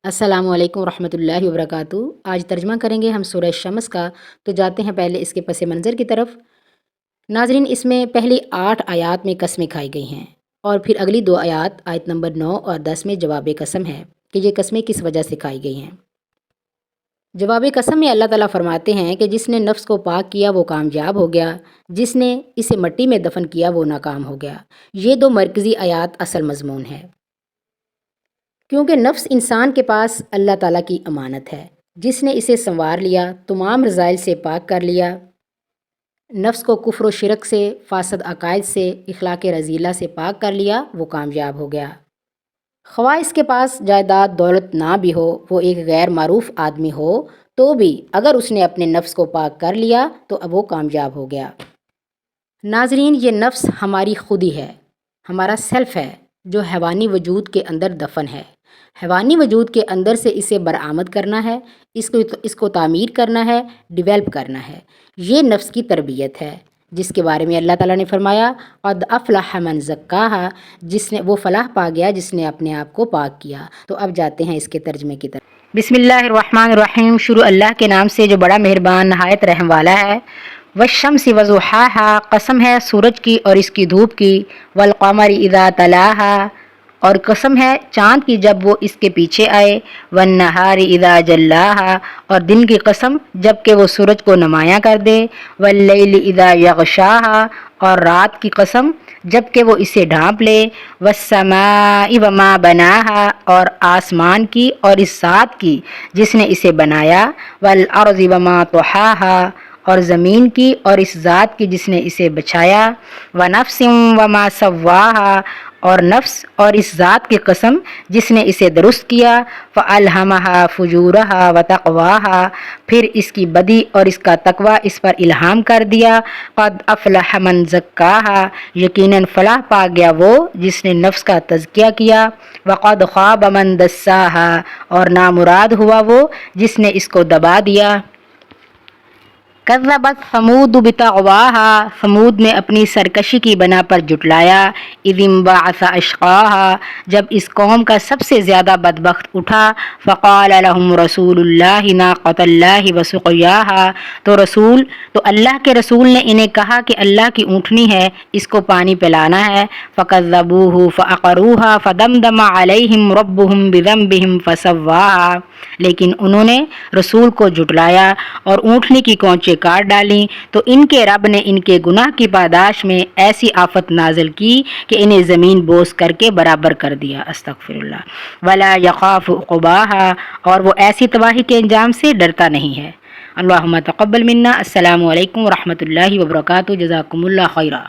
السلام علیکم ورحمۃ اللہ وبرکاتہ۔ آج ترجمہ کریں گے ہم سورہ شمس کا، تو جاتے ہیں پہلے اس کے پس منظر کی طرف۔ ناظرین، اس میں پہلی 8 آیات میں قسمیں کھائی گئی ہیں، اور پھر اگلی 2 آیات آیت نمبر 9 اور 10 میں جواب قسم ہے کہ یہ قسمیں کس وجہ سے کھائی گئی ہیں۔ جواب قسم میں اللہ تعالیٰ فرماتے ہیں کہ جس نے نفس کو پاک کیا وہ کامیاب ہو گیا، جس نے اسے مٹی میں دفن کیا وہ ناکام ہو گیا۔ یہ 2 مرکزی آیات اصل مضمون ہے، کیونکہ نفس انسان کے پاس اللہ تعالیٰ کی امانت ہے۔ جس نے اسے سنوار لیا، تمام رذائل سے پاک کر لیا، نفس کو کفر و شرک سے، فاسد عقائد سے، اخلاق رذیلہ سے پاک کر لیا، وہ کامیاب ہو گیا۔ خواہ اس کے پاس جائیداد دولت نہ بھی ہو، وہ ایک غیر معروف آدمی ہو، تو بھی اگر اس نے اپنے نفس کو پاک کر لیا تو اب وہ کامیاب ہو گیا۔ ناظرین، یہ نفس ہماری خودی ہے، ہمارا سیلف ہے، جو حیوانی وجود کے اندر دفن ہے۔ حیوانی وجود کے اندر سے اسے برآمد کرنا ہے، اس کو تعمیر کرنا ہے، ڈیولپ کرنا ہے۔ یہ نفس کی تربیت ہے، جس کے بارے میں اللہ تعالیٰ نے فرمایا قد افلح من زکاہا، جس نے وہ فلاح پا گیا جس نے اپنے آپ کو پاک کیا۔ تو اب جاتے ہیں اس کے ترجمے کی طرف۔ بسم اللہ الرحمن الرحیم، شروع اللہ کے نام سے جو بڑا مہربان نہایت رحم والا ہے۔ والشمس وضحاہا، قسم ہے سورج کی اور اس کی دھوپ کی۔ والقمر اذا تلاہا، اور قسم ہے چاند کی جب وہ اس کے پیچھے آئے۔ والنہار اذا جلاہا، اور دن کی قسم جب کہ وہ سورج کو نمایاں کر دے۔ واللیل اذا یغشاہا، اور رات کی قسم جب کہ وہ اسے ڈھانپ لے۔ والسماء وما بناہا، اور آسمان کی اور اس ذات کی جس نے اسے بنایا۔ والارض وما طحاہا، اور زمین کی اور اس ذات کی جس نے اسے بچھایا۔ ونفس وما سواہا، اور نفس اور اس ذات کی قسم جس نے اسے درست کیا۔ فألہمہا فجورہا وتقواہا، پھر اس کی بدی اور اس کا تقوی اس پر الہام کر دیا۔ قد افلح من زکاہا، یقیناً فلاح پا گیا وہ جس نے نفس کا تزکیہ کیا۔ وقد خاب من دساہا، اور نامراد ہوا وہ جس نے اس کو دبا دیا۔ کذبت ثمود بطغواہا، ثمود نے اپنی سرکشی کی بنا پر جھٹلایا۔ اذ انبعث اشقاہا، جب اس قوم کا سب سے زیادہ بدبخت اٹھا۔ فقال لهم رسول اللہ ناقۃ اللہ وسقیاہا، تو اللہ کے رسول نے انہیں کہا کہ اللہ کی اونٹنی ہے، اس کو پانی پلانا ہے۔ فکذبوہ فعقروہا فدمدم علیہم ربہم بذنبہم فسواہا، لیکن انہوں نے رسول کو جھٹلایا اور اونٹنی کی کونچیں کاٹ ڈالیں، تو ان کے رب نے ان کے گناہ کی پاداش میں ایسی آفت نازل کی کہ انہیں زمین بوس کر کے برابر کر دیا۔ استغفر اللہ۔ ولا یخاف عقباہا، اور وہ ایسی تباہی کے انجام سے ڈرتا نہیں ہے۔ اللہم تقبل منا۔ السلام علیکم ورحمۃ اللہ وبرکاتہ۔ جزاکم اللہ خیرا۔